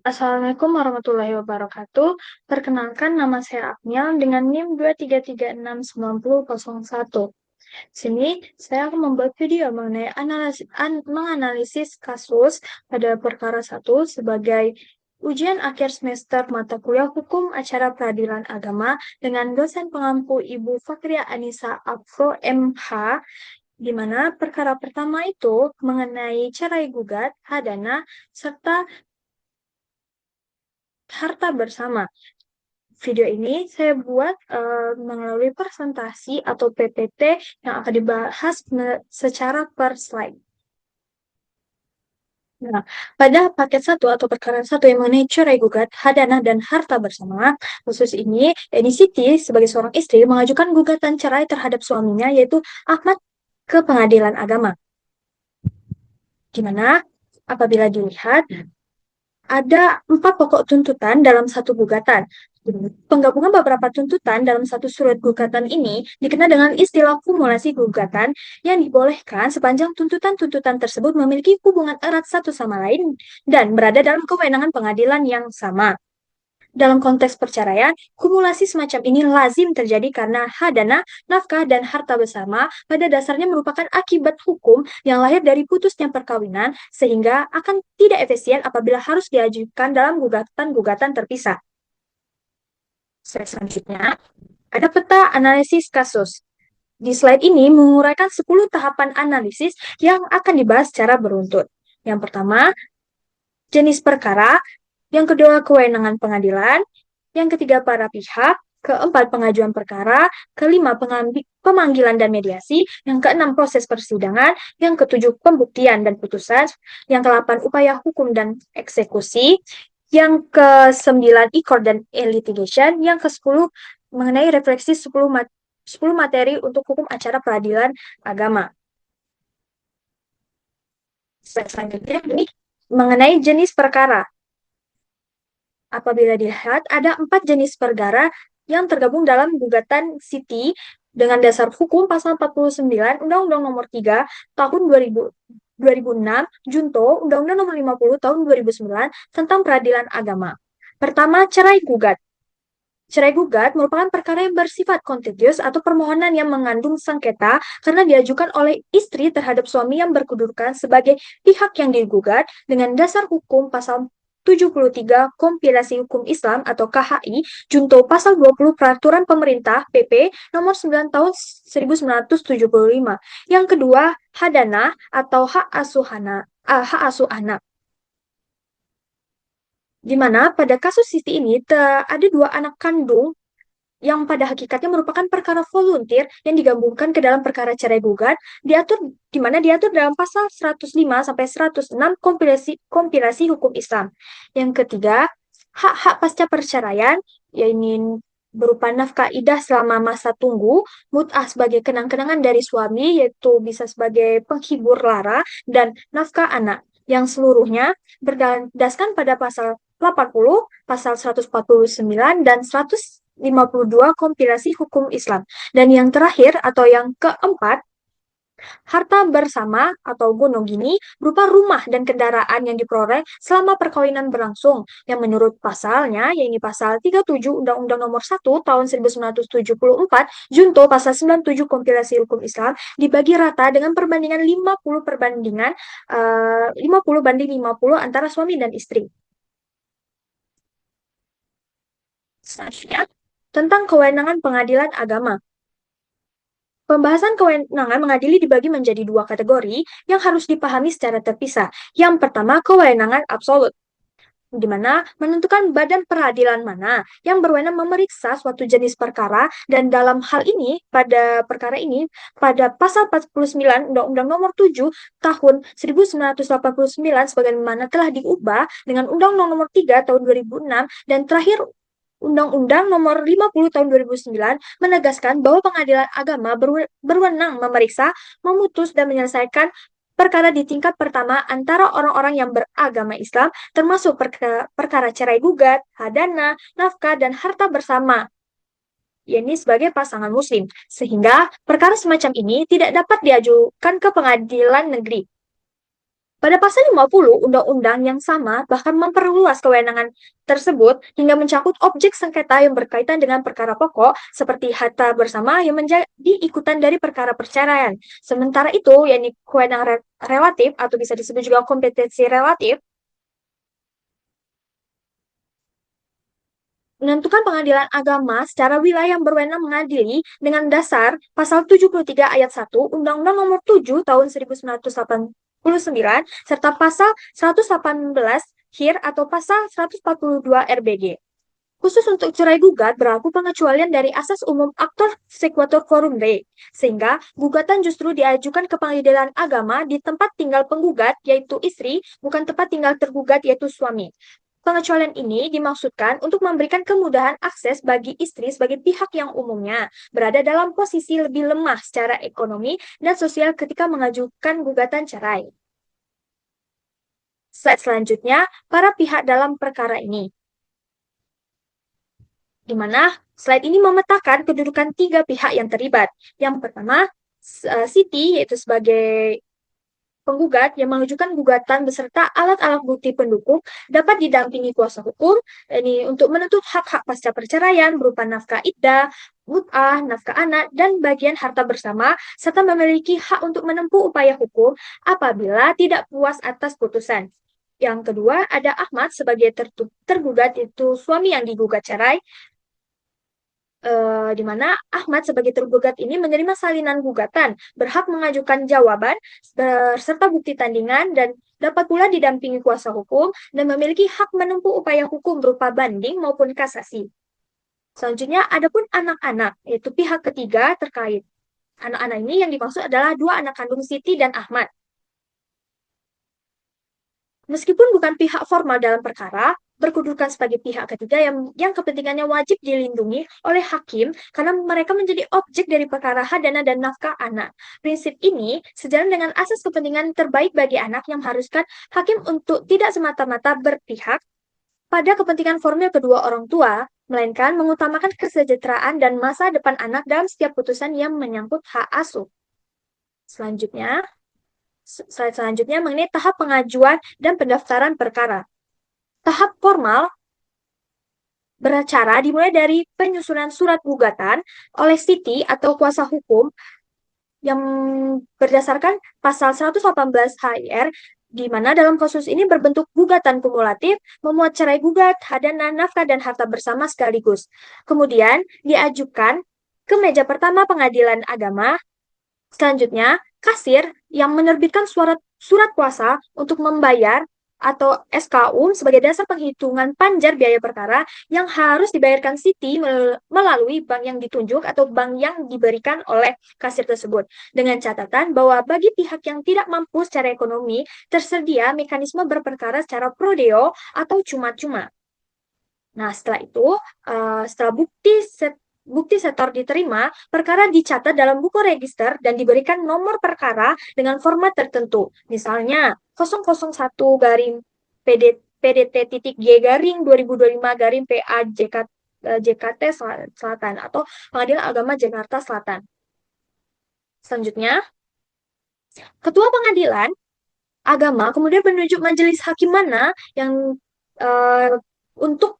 Assalamualaikum warahmatullahi wabarakatuh. Perkenalkan, nama saya Agnial dengan NIM 233699001. Sini, saya akan membuat video mengenai menganalisis kasus pada perkara satu sebagai ujian akhir semester mata kuliah Hukum Acara Peradilan Agama dengan dosen pengampu Ibu Fakria Anissa Afro MH, di mana perkara pertama itu mengenai cerai gugat, hadana, serta harta bersama. Video ini saya buat melalui presentasi atau PPT yang akan dibahas secara per slide. Nah, pada paket satu atau perkara satu yang mengenai cerai gugat, hadanah, dan harta bersama, khusus ini, Eni Siti sebagai seorang istri mengajukan gugatan cerai terhadap suaminya, yaitu Ahmad, ke pengadilan agama. Di mana apabila dilihat, ada 4 pokok tuntutan dalam satu gugatan. Penggabungan beberapa tuntutan dalam satu surat gugatan ini dikenal dengan istilah kumulasi gugatan yang dibolehkan sepanjang tuntutan-tuntutan tersebut memiliki hubungan erat satu sama lain dan berada dalam kewenangan pengadilan yang sama. Dalam konteks perceraian, kumulasi semacam ini lazim terjadi karena hadana, nafkah, dan harta bersama pada dasarnya merupakan akibat hukum yang lahir dari putusnya perkawinan, sehingga akan tidak efisien apabila harus diajukan dalam gugatan-gugatan terpisah. Selanjutnya, ada peta analisis kasus. Di slide ini menguraikan 10 tahapan analisis yang akan dibahas secara beruntut. Yang pertama, jenis perkara. Yang kedua, kewenangan pengadilan. Yang ketiga, para pihak. Keempat, pengajuan perkara. Kelima, pemanggilan dan mediasi. Yang keenam, proses persidangan. Yang ketujuh, pembuktian dan putusan. Yang kedelapan, upaya hukum dan eksekusi. Yang kesembilan, e-court dan e-litigation. Yang kesepuluh, mengenai refleksi 10 materi untuk hukum acara peradilan agama. Selanjutnya, ini mengenai jenis perkara. Apabila dilihat, ada 4 jenis perkara yang tergabung dalam gugatan Siti dengan dasar hukum pasal 49 Undang-Undang Nomor 3 Tahun 2006, Junto Undang-Undang Nomor 50 Tahun 2009 tentang Peradilan Agama. Pertama, cerai gugat. Cerai gugat merupakan perkara yang bersifat kontentius atau permohonan yang mengandung sengketa karena diajukan oleh istri terhadap suami yang berkedudukan sebagai pihak yang digugat dengan dasar hukum pasal 73 Kompilasi Hukum Islam atau KHI, Junto Pasal 20 Peraturan Pemerintah PP Nomor 9 Tahun 1975. Yang kedua, hadana atau hak asuh anak. Di mana pada kasus Siti ini ada 2 anak kandung yang pada hakikatnya merupakan perkara voluntir yang digabungkan ke dalam perkara cerai gugat, di mana diatur dalam pasal 105 sampai 106 kompilasi hukum Islam. Yang ketiga, hak-hak pasca perceraian, yaitu berupa nafkah idah selama masa tunggu, mut'ah sebagai kenang-kenangan dari suami, yaitu bisa sebagai penghibur lara, dan nafkah anak, yang seluruhnya berdasarkan pada pasal 80, pasal 149, dan 152 kompilasi hukum Islam. Dan yang terakhir atau yang keempat, harta bersama atau gonogini berupa rumah dan kendaraan yang diperoleh selama perkawinan berlangsung, yang menurut pasalnya, yaitu pasal 37 Undang-Undang Nomor 1 Tahun 1974, Junto pasal 97 kompilasi hukum Islam, dibagi rata dengan perbandingan 50 antara suami dan istri. Selanjutnya, tentang kewenangan pengadilan agama. Pembahasan kewenangan mengadili dibagi menjadi 2 kategori yang harus dipahami secara terpisah. Yang pertama, kewenangan absolut, di mana menentukan badan peradilan mana yang berwenang memeriksa suatu jenis perkara, dan dalam hal ini, pada perkara ini, pada pasal 49 Undang-Undang Nomor 7 Tahun 1989 sebagaimana telah diubah dengan Undang-Undang Nomor 3 Tahun 2006, dan terakhir Undang-Undang Nomor 50 Tahun 2009 menegaskan bahwa pengadilan agama berwenang memeriksa, memutus, dan menyelesaikan perkara di tingkat pertama antara orang-orang yang beragama Islam, termasuk perkara cerai gugat, hadana, nafkah, dan harta bersama, yakni sebagai pasangan muslim, sehingga perkara semacam ini tidak dapat diajukan ke pengadilan negeri. Pada pasal 50, undang-undang yang sama bahkan memperluas kewenangan tersebut hingga mencakup objek sengketa yang berkaitan dengan perkara pokok seperti harta bersama yang menjadi ikutan dari perkara perceraian. Sementara itu, yakni kewenangan relatif atau bisa disebut juga kompetensi relatif, menentukan pengadilan agama secara wilayah yang berwenang mengadili dengan dasar pasal 73 ayat 1 Undang-Undang Nomor 7 Tahun 1989 serta pasal 118 HIR atau pasal 142 RBG. Khusus untuk cerai gugat berlaku pengecualian dari asas umum aktor sequatur quorum rei, sehingga gugatan justru diajukan ke pengadilan agama di tempat tinggal penggugat, yaitu istri, bukan tempat tinggal tergugat, yaitu suami. Pengecualian ini dimaksudkan untuk memberikan kemudahan akses bagi istri sebagai pihak yang umumnya berada dalam posisi lebih lemah secara ekonomi dan sosial ketika mengajukan gugatan cerai. Slide selanjutnya, para pihak dalam perkara ini. Di mana slide ini memetakan kedudukan tiga pihak yang terlibat. Yang pertama, Siti, yaitu sebagai penggugat yang mengajukan gugatan beserta alat-alat bukti pendukung dapat didampingi kuasa hukum ini untuk menuntut hak-hak pasca perceraian berupa nafkah iddah, mut'ah, nafkah anak, dan bagian harta bersama, serta memiliki hak untuk menempuh upaya hukum apabila tidak puas atas putusan. Yang kedua, ada Ahmad sebagai tergugat, itu suami yang digugat cerai, di mana Ahmad sebagai tergugat ini menerima salinan gugatan, berhak mengajukan jawaban serta bukti tandingan dan dapat pula didampingi kuasa hukum dan memiliki hak menempuh upaya hukum berupa banding maupun kasasi. Selanjutnya, adapun anak-anak, yaitu pihak ketiga terkait. Anak-anak ini yang dimaksud adalah dua anak kandung Siti dan Ahmad. Meskipun bukan pihak formal dalam perkara, berkedudukan sebagai pihak ketiga yang kepentingannya wajib dilindungi oleh hakim karena mereka menjadi objek dari perkara hadana dan nafkah anak. Prinsip ini sejalan dengan asas kepentingan terbaik bagi anak yang mengharuskan hakim untuk tidak semata-mata berpihak pada kepentingan formil kedua orang tua, melainkan mengutamakan kesejahteraan dan masa depan anak dalam setiap putusan yang menyangkut hak asuh. Selanjutnya, slide selanjutnya mengenai tahap pengajuan dan pendaftaran perkara. Tahap formal beracara dimulai dari penyusunan surat gugatan oleh Siti atau kuasa hukum yang berdasarkan pasal 118 HIR, di mana dalam kasus ini berbentuk gugatan kumulatif, memuat cerai gugat, hadana, nafkah, dan harta bersama sekaligus. Kemudian diajukan ke meja pertama pengadilan agama. Selanjutnya, kasir yang menerbitkan surat kuasa untuk membayar atau SKU sebagai dasar penghitungan panjar biaya perkara yang harus dibayarkan Siti melalui bank yang ditunjuk atau bank yang diberikan oleh kasir tersebut. Dengan catatan bahwa bagi pihak yang tidak mampu secara ekonomi, tersedia mekanisme berperkara secara prodeo atau cuma-cuma. Nah, setelah itu, setelah bukti setor diterima, perkara dicatat dalam buku register dan diberikan nomor perkara dengan format tertentu. Misalnya 001 garing PD, PDT titik G garing 2025 garing PA JKT Selatan atau Pengadilan Agama Jakarta Selatan. Selanjutnya, Ketua Pengadilan Agama kemudian menunjuk majelis hakim mana yang untuk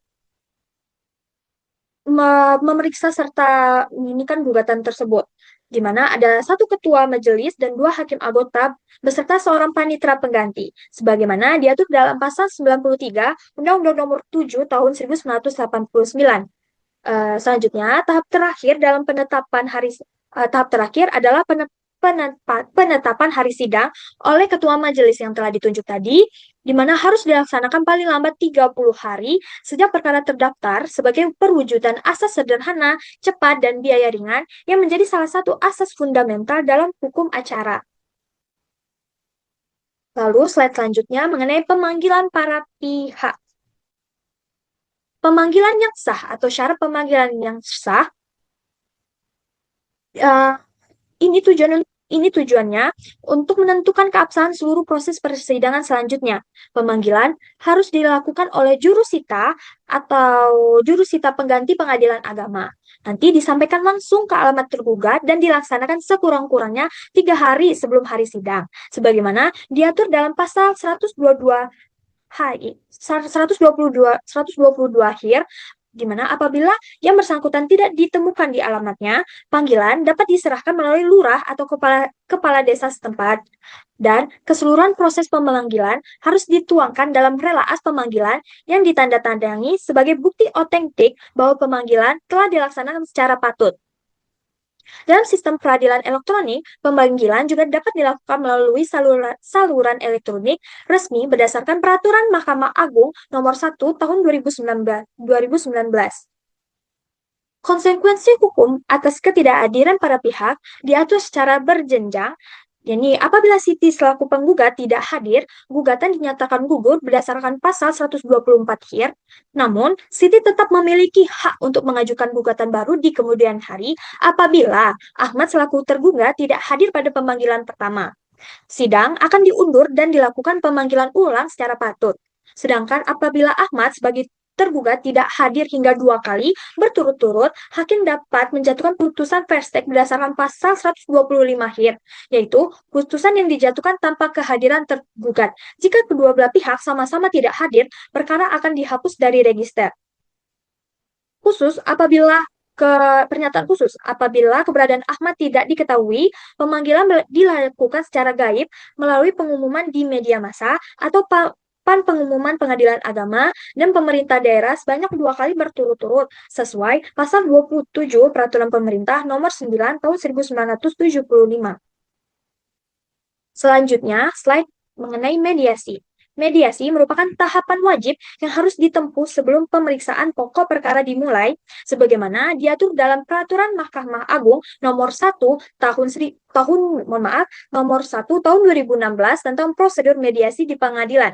memeriksa serta menginginkan gugatan tersebut, di mana ada satu ketua majelis dan dua hakim anggota beserta seorang panitera pengganti, sebagaimana diatur dalam pasal 93 Undang-Undang Nomor 7 Tahun 1989. Selanjutnya, tahap terakhir adalah penetapan hari sidang oleh ketua majelis yang telah ditunjuk tadi, di mana harus dilaksanakan paling lambat 30 hari sejak perkara terdaftar sebagai perwujudan asas sederhana, cepat, dan biaya ringan yang menjadi salah satu asas fundamental dalam hukum acara. Lalu slide selanjutnya mengenai pemanggilan para pihak. Pemanggilan yang sah atau syarat pemanggilan yang sah ini tujuan untuk Ini tujuannya untuk menentukan keabsahan seluruh proses persidangan selanjutnya. Pemanggilan harus dilakukan oleh jurusita atau jurusita pengganti pengadilan agama. Nanti disampaikan langsung ke alamat tergugat dan dilaksanakan sekurang-kurangnya 3 hari sebelum hari sidang. Sebagaimana diatur dalam pasal 122 HI, 122 HIR, di mana apabila yang bersangkutan tidak ditemukan di alamatnya, panggilan dapat diserahkan melalui lurah atau kepala kepala desa setempat. Dan keseluruhan proses pemanggilan harus dituangkan dalam relaas pemanggilan yang ditandatangani sebagai bukti otentik bahwa pemanggilan telah dilaksanakan secara patut. Dalam sistem peradilan elektronik, pemanggilan juga dapat dilakukan melalui saluran elektronik resmi berdasarkan Peraturan Mahkamah Agung Nomor 1 Tahun 2019. Konsekuensi hukum atas ketidakhadiran para pihak diatur secara berjenjang. Jadi, apabila Siti selaku penggugat tidak hadir, gugatan dinyatakan gugur berdasarkan pasal 124 HIR. Namun, Siti tetap memiliki hak untuk mengajukan gugatan baru di kemudian hari apabila Ahmad selaku tergugat tidak hadir pada pemanggilan pertama. Sidang akan diundur dan dilakukan pemanggilan ulang secara patut. Sedangkan apabila Ahmad sebagai tergugat tidak hadir hingga 2 kali berturut-turut, hakim dapat menjatuhkan putusan verstek berdasarkan pasal 125 HIR, yaitu putusan yang dijatuhkan tanpa kehadiran tergugat. Jika kedua belah pihak sama-sama tidak hadir, perkara akan dihapus dari register. Pernyataan khusus apabila keberadaan Ahmad tidak diketahui, pemanggilan dilakukan secara gaib melalui pengumuman di media massa atau papan pengumuman pengadilan agama dan pemerintah daerah sebanyak 2 kali berturut-turut sesuai pasal 27 Peraturan Pemerintah Nomor 9 Tahun 1975. Selanjutnya, slide mengenai mediasi. Mediasi merupakan tahapan wajib yang harus ditempuh sebelum pemeriksaan pokok perkara dimulai, sebagaimana diatur dalam Peraturan Mahkamah Agung Nomor 1 Nomor 1 Tahun 2016 tentang prosedur mediasi di pengadilan.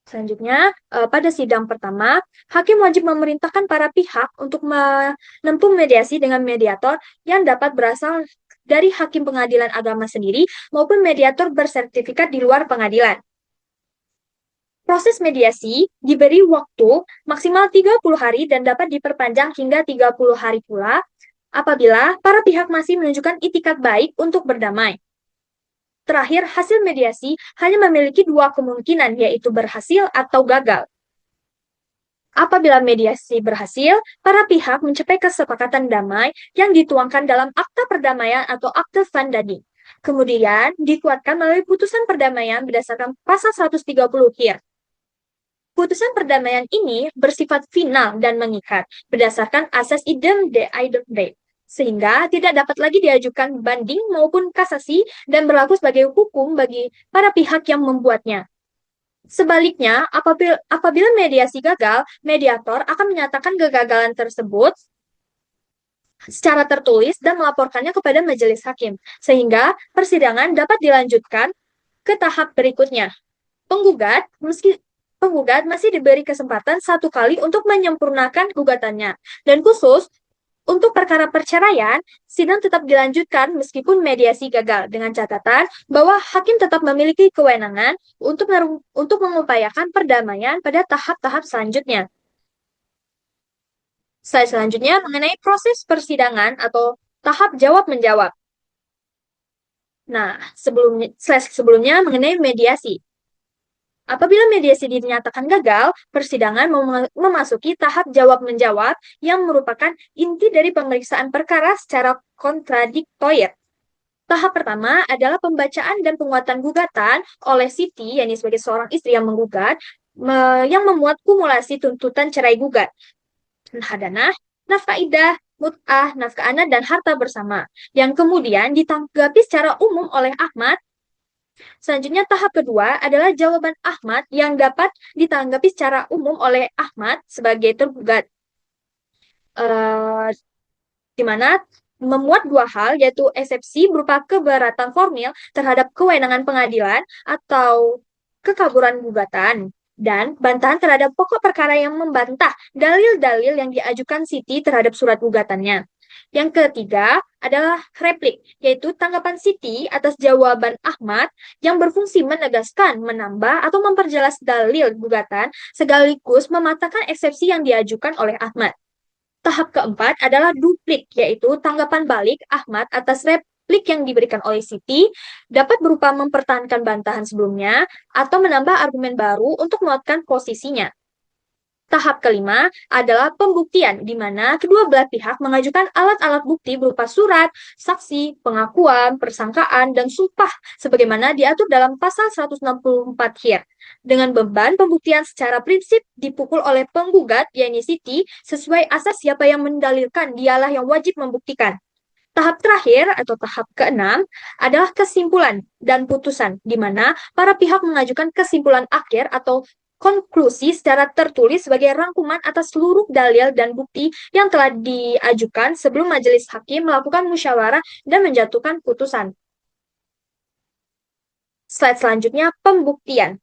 Selanjutnya, pada sidang pertama, hakim wajib memerintahkan para pihak untuk menempuh mediasi dengan mediator yang dapat berasal dari hakim pengadilan agama sendiri maupun mediator bersertifikat di luar pengadilan. Proses mediasi diberi waktu maksimal 30 hari dan dapat diperpanjang hingga 30 hari pula apabila para pihak masih menunjukkan itikat baik untuk berdamai. Terakhir, hasil mediasi hanya memiliki 2 kemungkinan, yaitu berhasil atau gagal. Apabila mediasi berhasil, para pihak mencapai kesepakatan damai yang dituangkan dalam akta perdamaian atau akte Vandani. Kemudian dikuatkan melalui putusan perdamaian berdasarkan pasal 130 HIR. Putusan perdamaian ini bersifat final dan mengikat berdasarkan asas idem de idem, sehingga tidak dapat lagi diajukan banding maupun kasasi dan berlaku sebagai hukum bagi para pihak yang membuatnya. Sebaliknya, apabila mediasi gagal, mediator akan menyatakan kegagalan tersebut secara tertulis dan melaporkannya kepada majelis hakim, sehingga persidangan dapat dilanjutkan ke tahap berikutnya. Penggugat masih diberi kesempatan 1 kali untuk menyempurnakan gugatannya. Dan khusus untuk perkara perceraian, sidang tetap dilanjutkan meskipun mediasi gagal dengan catatan bahwa hakim tetap memiliki kewenangan untuk mengupayakan perdamaian pada tahap-tahap selanjutnya. Slide selanjutnya mengenai proses persidangan atau tahap jawab-menjawab. Nah, slide sebelumnya mengenai mediasi. Apabila mediasi dinyatakan gagal, persidangan memasuki tahap jawab-menjawab yang merupakan inti dari pemeriksaan perkara secara kontradiktoir. Tahap pertama adalah pembacaan dan penguatan gugatan oleh Siti, yakni sebagai seorang istri yang menggugat, yang memuat kumulasi tuntutan cerai gugat, hadanah, nafkah iddah, mut'ah, nafkah anak, dan harta bersama, yang kemudian ditanggapi secara umum oleh Ahmad. Selanjutnya, tahap kedua adalah jawaban Ahmad yang dapat ditanggapi secara umum oleh Ahmad sebagai tergugat, di mana memuat 2 hal, yaitu eksepsi berupa keberatan formil terhadap kewenangan pengadilan atau kekaburan gugatan, dan bantahan terhadap pokok perkara yang membantah dalil-dalil yang diajukan Siti terhadap surat gugatannya. Yang ketiga adalah replik, yaitu tanggapan Siti atas jawaban Ahmad yang berfungsi menegaskan, menambah, atau memperjelas dalil gugatan sekaligus mematahkan eksepsi yang diajukan oleh Ahmad. Tahap keempat adalah duplik, yaitu tanggapan balik Ahmad atas replik yang diberikan oleh Siti dapat berupa mempertahankan bantahan sebelumnya atau menambah argumen baru untuk menguatkan posisinya. Tahap kelima adalah pembuktian, di mana kedua belah pihak mengajukan alat-alat bukti berupa surat, saksi, pengakuan, persangkaan, dan sumpah, sebagaimana diatur dalam pasal 164 HIR. Dengan beban pembuktian secara prinsip dipukul oleh penggugat, yakni Siti, sesuai asas siapa yang mendalilkan, dialah yang wajib membuktikan. Tahap terakhir atau tahap keenam adalah kesimpulan dan putusan, di mana para pihak mengajukan kesimpulan akhir atau konklusi secara tertulis sebagai rangkuman atas seluruh dalil dan bukti yang telah diajukan sebelum majelis hakim melakukan musyawarah dan menjatuhkan putusan. Slide selanjutnya, pembuktian,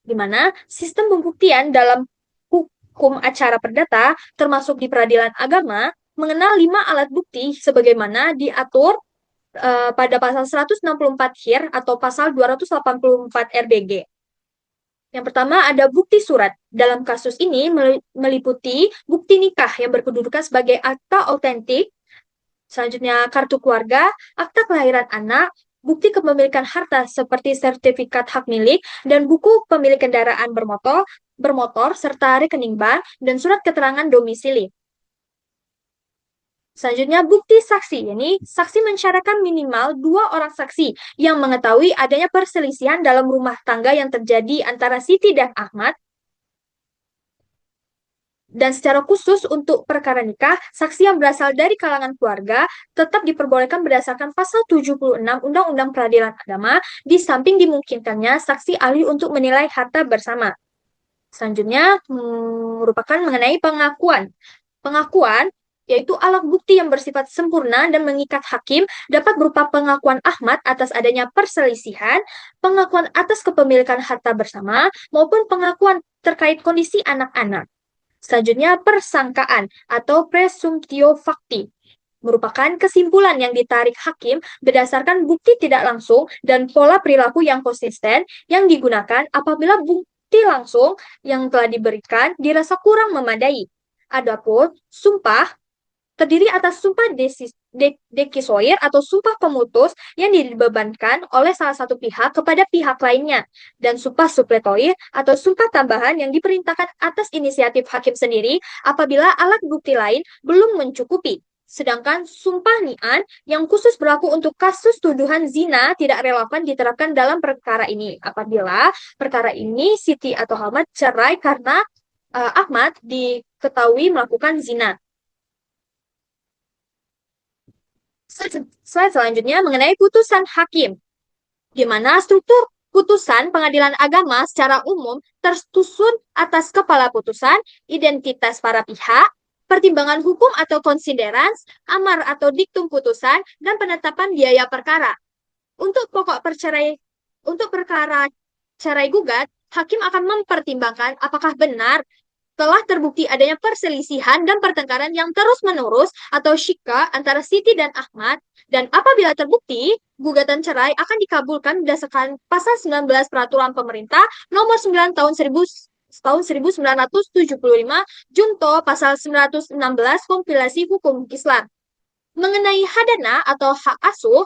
di mana sistem pembuktian dalam hukum acara perdata, termasuk di peradilan agama, mengenal 5 alat bukti sebagaimana diatur pada pasal 164 HIR atau pasal 284 RBG. Yang pertama ada bukti surat. Dalam kasus ini meliputi bukti nikah yang berkedudukan sebagai akta otentik. Selanjutnya kartu keluarga, akta kelahiran anak, bukti kepemilikan harta seperti sertifikat hak milik, dan buku pemilik kendaraan bermotor serta rekening bank, dan surat keterangan domisili. Selanjutnya, bukti saksi. Ini saksi mensyaratkan minimal 2 orang saksi yang mengetahui adanya perselisihan dalam rumah tangga yang terjadi antara Siti dan Ahmad. Dan secara khusus untuk perkara nikah, saksi yang berasal dari kalangan keluarga tetap diperbolehkan berdasarkan pasal 76 Undang-Undang Peradilan Agama, di samping dimungkinkannya saksi ahli untuk menilai harta bersama. Selanjutnya, merupakan mengenai pengakuan. Pengakuan yaitu alat bukti yang bersifat sempurna dan mengikat hakim dapat berupa pengakuan Ahmad atas adanya perselisihan, pengakuan atas kepemilikan harta bersama, maupun pengakuan terkait kondisi anak-anak. Selanjutnya, persangkaan atau presumptio facti merupakan kesimpulan yang ditarik hakim berdasarkan bukti tidak langsung dan pola perilaku yang konsisten yang digunakan apabila bukti langsung yang telah diberikan dirasa kurang memadai. Adapun sumpah terdiri atas sumpah dekisoir atau sumpah pemutus yang dibebankan oleh salah satu pihak kepada pihak lainnya, dan sumpah supletoir atau sumpah tambahan yang diperintahkan atas inisiatif hakim sendiri apabila alat bukti lain belum mencukupi. Sedangkan sumpah ni'an yang khusus berlaku untuk kasus tuduhan zina tidak relevan diterapkan dalam perkara ini apabila perkara ini Siti atau Ahmad cerai karena Ahmad diketahui melakukan zina. Slide selanjutnya mengenai putusan hakim, di mana struktur putusan pengadilan agama secara umum tersusun atas kepala putusan, identitas para pihak, pertimbangan hukum atau konsiderans, amar atau diktum putusan, dan penetapan biaya perkara. Untuk perkara cerai gugat, hakim akan mempertimbangkan apakah benar telah terbukti adanya perselisihan dan pertengkaran yang terus-menerus atau syika antara Siti dan Ahmad, dan apabila terbukti, gugatan cerai akan dikabulkan berdasarkan pasal 19 Peraturan Pemerintah nomor 9 tahun 1975 junto pasal 916 Kompilasi Hukum Islam. Mengenai hadana atau hak asuh,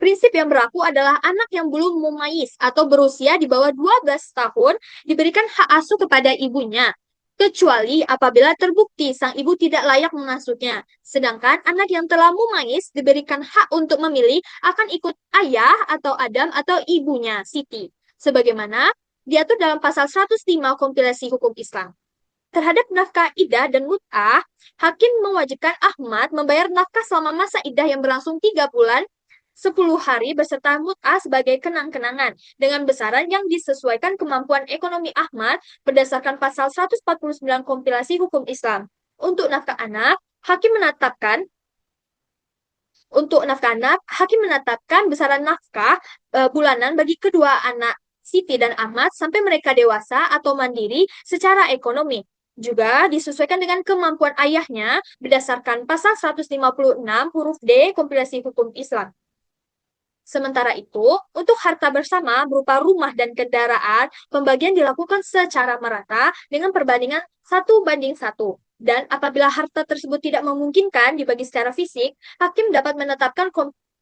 prinsip yang berlaku adalah anak yang belum mumayyiz atau berusia di bawah 12 tahun diberikan hak asuh kepada ibunya, kecuali apabila terbukti sang ibu tidak layak mengasuhnya. Sedangkan anak yang telah mumayyiz diberikan hak untuk memilih akan ikut ayah atau Adam atau ibunya, Siti, sebagaimana diatur dalam pasal 105 Kompilasi Hukum Islam. Terhadap nafkah iddah dan mut'ah, hakim mewajibkan Ahmad membayar nafkah selama masa iddah yang berlangsung 3 bulan 10 hari beserta mut'ah sebagai kenang-kenangan dengan besaran yang disesuaikan kemampuan ekonomi Ahmad berdasarkan pasal 149 Kompilasi Hukum Islam. Untuk nafkah anak, hakim menetapkan besaran nafkah bulanan bagi kedua anak Siti dan Ahmad sampai mereka dewasa atau mandiri secara ekonomi. Juga disesuaikan dengan kemampuan ayahnya berdasarkan pasal 156 huruf D Kompilasi Hukum Islam. Sementara itu, untuk harta bersama berupa rumah dan kendaraan, pembagian dilakukan secara merata dengan perbandingan 1:1. Dan apabila harta tersebut tidak memungkinkan dibagi secara fisik, hakim dapat menetapkan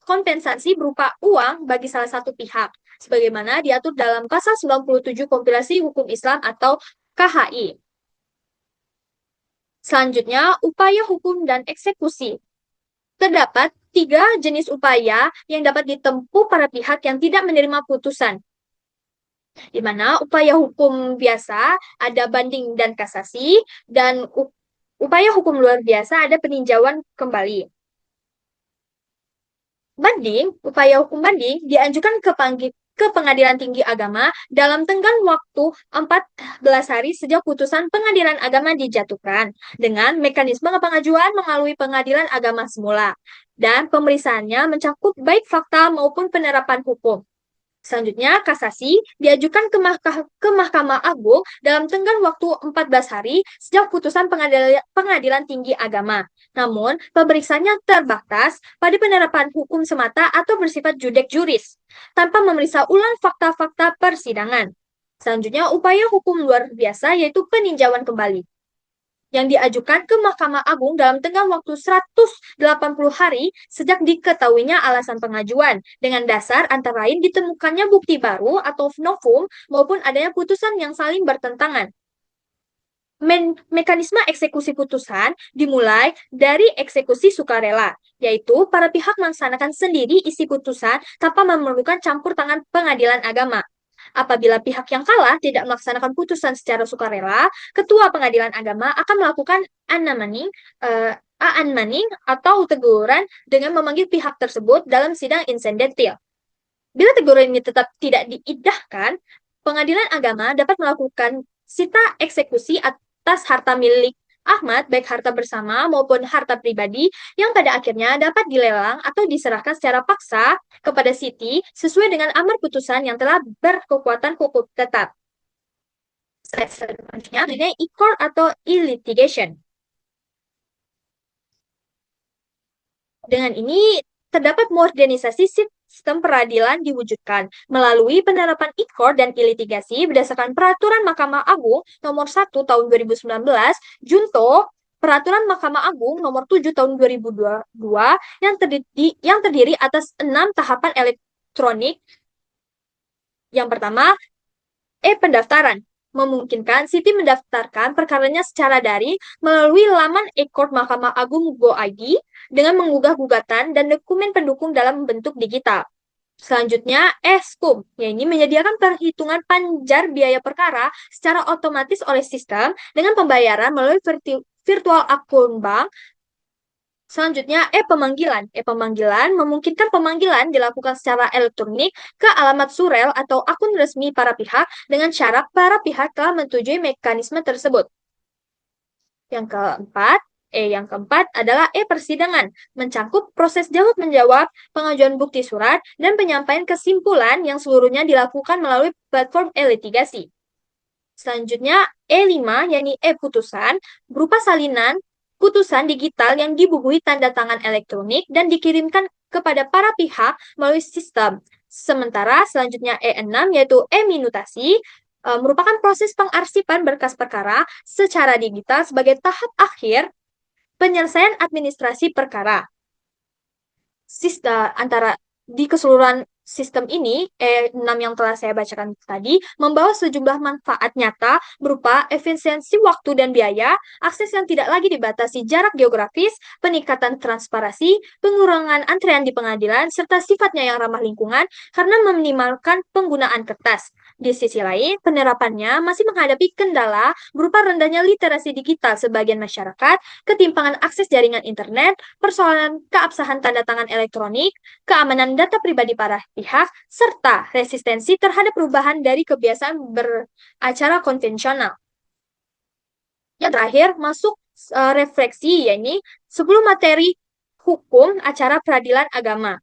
kompensasi berupa uang bagi salah satu pihak, sebagaimana diatur dalam pasal 97 Kompilasi Hukum Islam atau KHI. Selanjutnya, upaya hukum dan eksekusi. Terdapat 3 jenis upaya yang dapat ditempuh para pihak yang tidak menerima putusan, di mana upaya hukum biasa ada banding dan kasasi, dan upaya hukum luar biasa ada peninjauan kembali. Upaya hukum banding diajukan ke Pengadilan Tinggi Agama dalam tenggang waktu 14 hari sejak putusan Pengadilan Agama dijatuhkan dengan mekanisme pengajuan melalui Pengadilan Agama semula dan pemeriksaannya mencakup baik fakta maupun penerapan hukum. Selanjutnya, kasasi diajukan ke Mahkamah Agung dalam tenggang waktu 14 hari sejak putusan Pengadilan Tinggi Agama. Namun, pemeriksaannya terbatas pada penerapan hukum semata atau bersifat judek juris, tanpa memeriksa ulang fakta-fakta persidangan. Selanjutnya, upaya hukum luar biasa yaitu peninjauan kembali yang diajukan ke Mahkamah Agung dalam tenggang waktu 180 hari sejak diketahuinya alasan pengajuan, dengan dasar antara lain ditemukannya bukti baru atau novum maupun adanya putusan yang saling bertentangan. Mekanisme eksekusi putusan dimulai dari eksekusi sukarela, yaitu para pihak melaksanakan sendiri isi putusan tanpa memerlukan campur tangan pengadilan agama. Apabila pihak yang kalah tidak melaksanakan putusan secara sukarela, Ketua Pengadilan Agama akan melakukan anmaning atau teguran dengan memanggil pihak tersebut dalam sidang insidentil. Bila teguran ini tetap tidak diindahkan, Pengadilan Agama dapat melakukan sita eksekusi atas harta milik Ahmad, baik harta bersama maupun harta pribadi, yang pada akhirnya dapat dilelang atau diserahkan secara paksa kepada Siti sesuai dengan amar putusan yang telah berkekuatan hukum tetap. Selanjutnya, mengenai e-court atau e-litigation. Dengan ini, terdapat modernisasi sistem peradilan diwujudkan melalui penerapan e-court dan e-litigasi berdasarkan Peraturan Mahkamah Agung Nomor 1 Tahun 2019, Junto Peraturan Mahkamah Agung Nomor 7 Tahun 2022 yang terdiri atas 6 tahapan elektronik. Yang pertama, pendaftaran. Memungkinkan Siti mendaftarkan perkaranya secara daring melalui laman e-court Mahkamah Agung Go.id dengan mengunggah gugatan dan dokumen pendukung dalam bentuk digital. Selanjutnya, SKUM, yaitu menyediakan perhitungan panjar biaya perkara secara otomatis oleh sistem dengan pembayaran melalui virtual akun bank. Selanjutnya, pemanggilan. Pemanggilan memungkinkan pemanggilan dilakukan secara elektronik ke alamat surel atau akun resmi para pihak dengan syarat para pihak telah menyetujui mekanisme tersebut. Yang keempat adalah persidangan, mencakup proses jawab-menjawab, pengajuan bukti surat, dan penyampaian kesimpulan yang seluruhnya dilakukan melalui platform e-litigasi. Selanjutnya, 5, yakni putusan, berupa salinan putusan digital yang dibubuhi tanda tangan elektronik dan dikirimkan kepada para pihak melalui sistem. Sementara selanjutnya 6, yaitu minutasi, merupakan proses pengarsipan berkas perkara secara digital sebagai tahap akhir penyelesaian administrasi perkara. Di keseluruhan sistem ini, 6 yang telah saya bacakan tadi, membawa sejumlah manfaat nyata berupa efisiensi waktu dan biaya, akses yang tidak lagi dibatasi jarak geografis, peningkatan transparansi, pengurangan antrean di pengadilan, serta sifatnya yang ramah lingkungan karena meminimalkan penggunaan kertas. Di sisi lain, penerapannya masih menghadapi kendala berupa rendahnya literasi digital sebagian masyarakat, ketimpangan akses jaringan internet, persoalan keabsahan tanda tangan elektronik, keamanan data pribadi para pihak, serta resistensi terhadap perubahan dari kebiasaan beracara konvensional. Yang terakhir, masuk refleksi, yakni 10 materi hukum acara peradilan agama.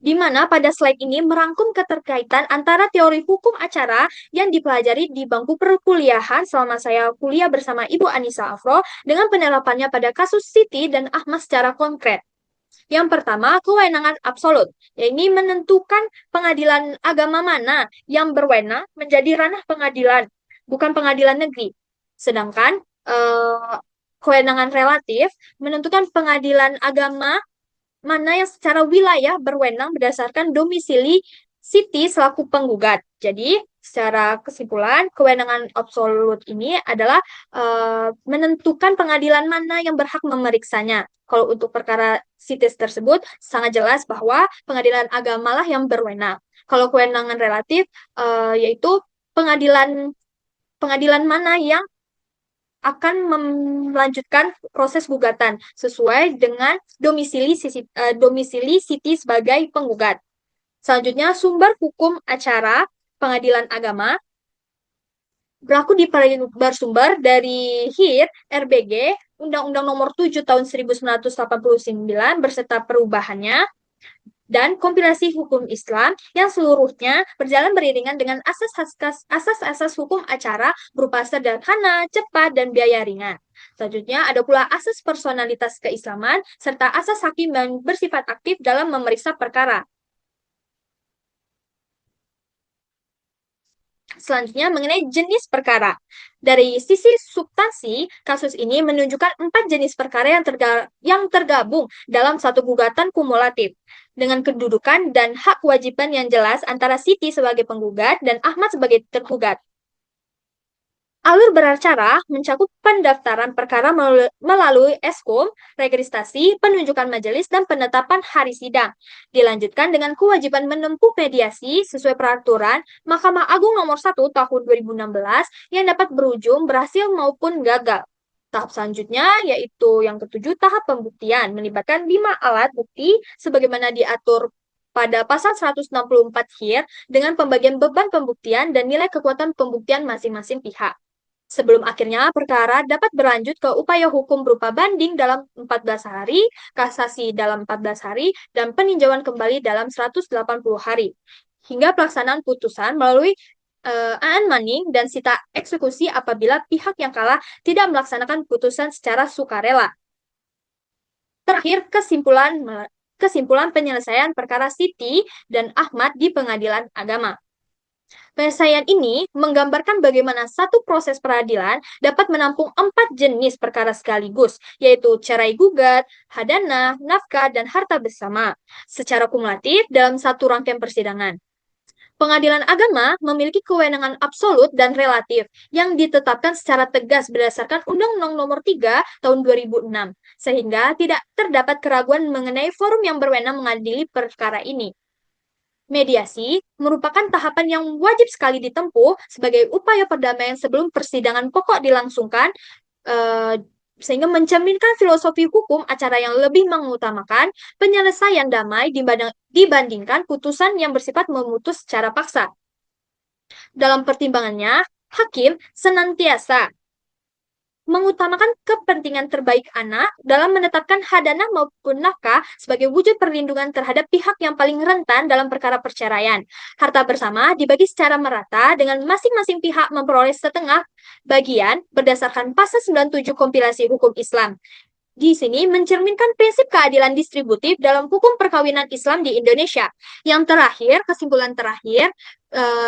di mana pada slide ini merangkum keterkaitan antara teori hukum acara yang dipelajari di bangku perkuliahan selama saya kuliah bersama Ibu Anissa Afro dengan penerapannya pada kasus Siti dan Ahmad secara konkret. Yang pertama, kewenangan absolut, yaitu menentukan pengadilan agama mana yang berwenang menjadi ranah pengadilan, bukan pengadilan negeri. Sedangkan kewenangan relatif menentukan pengadilan agama mana yang secara wilayah berwenang berdasarkan domisili Siti selaku penggugat. Jadi, secara kesimpulan, kewenangan absolut ini adalah menentukan pengadilan mana yang berhak memeriksanya. Kalau untuk perkara Siti tersebut, sangat jelas bahwa pengadilan agamalah yang berwenang. Kalau kewenangan relatif, yaitu pengadilan pengadilan mana yang akan melanjutkan proses gugatan sesuai dengan domisili Siti sebagai penggugat. Selanjutnya, sumber hukum acara pengadilan agama berlaku bersumber dari HIR RBG Undang-Undang Nomor 7 Tahun 1989 berserta perubahannya dan kompilasi hukum Islam yang seluruhnya berjalan beriringan dengan asas-asas hukum acara berupa sederhana, cepat, dan biaya ringan. Selanjutnya ada pula asas personalitas keislaman serta asas hakim yang bersifat aktif dalam memeriksa perkara. Selanjutnya mengenai jenis perkara. Dari sisi substansi, kasus ini menunjukkan 4 jenis perkara yang tergabung dalam satu gugatan kumulatif dengan kedudukan dan hak kewajiban yang jelas antara Siti sebagai penggugat dan Ahmad sebagai tergugat. Alur beracara mencakup pendaftaran perkara melalui eskum, registrasi, penunjukan majelis, dan penetapan hari sidang. Dilanjutkan dengan kewajiban menempuh mediasi sesuai peraturan Mahkamah Agung Nomor 1 Tahun 2016 yang dapat berujung berhasil maupun gagal. Tahap selanjutnya yaitu yang ketujuh, tahap pembuktian, melibatkan 5 alat bukti sebagaimana diatur pada pasal 164 HIR dengan pembagian beban pembuktian dan nilai kekuatan pembuktian masing-masing pihak. Sebelum akhirnya perkara dapat berlanjut ke upaya hukum berupa banding dalam 14 hari, kasasi dalam 14 hari, dan peninjauan kembali dalam 180 hari. Hingga pelaksanaan putusan melalui maning dan sita eksekusi apabila pihak yang kalah tidak melaksanakan putusan secara sukarela. Terakhir, kesimpulan penyelesaian perkara Siti dan Ahmad di pengadilan agama. Penyelesaian ini menggambarkan bagaimana satu proses peradilan dapat menampung 4 jenis perkara sekaligus, yaitu cerai gugat, hadana, nafkah, dan harta bersama, secara kumulatif dalam satu rangkaian persidangan. Pengadilan agama memiliki kewenangan absolut dan relatif yang ditetapkan secara tegas berdasarkan Undang-Undang Nomor 3 Tahun 2006, sehingga tidak terdapat keraguan mengenai forum yang berwenang mengadili perkara ini. Mediasi merupakan tahapan yang wajib sekali ditempuh sebagai upaya perdamaian sebelum persidangan pokok dilangsungkan, sehingga mencerminkan filosofi hukum acara yang lebih mengutamakan penyelesaian damai dibandingkan putusan yang bersifat memutus secara paksa. Dalam pertimbangannya, hakim senantiasa mengutamakan kepentingan terbaik anak dalam menetapkan hadanah maupun nafkah sebagai wujud perlindungan terhadap pihak yang paling rentan dalam perkara perceraian. Harta bersama dibagi secara merata dengan masing-masing pihak memperoleh setengah bagian berdasarkan pasal 97 kompilasi hukum Islam. Di sini mencerminkan prinsip keadilan distributif dalam hukum perkawinan Islam di Indonesia. Yang terakhir, kesimpulan terakhir,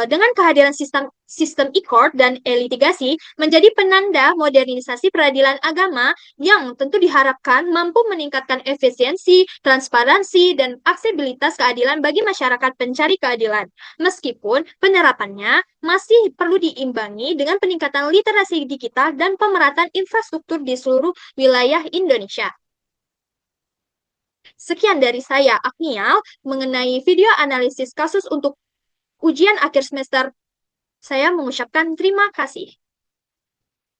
dengan kehadiran sistem e-court dan e-litigasi menjadi penanda modernisasi peradilan agama yang tentu diharapkan mampu meningkatkan efisiensi, transparansi, dan aksesibilitas keadilan bagi masyarakat pencari keadilan. Meskipun penerapannya masih perlu diimbangi dengan peningkatan literasi digital dan pemerataan infrastruktur di seluruh wilayah Indonesia. Sekian dari saya, Agnial, mengenai video analisis kasus untuk ujian akhir semester. Saya mengucapkan terima kasih.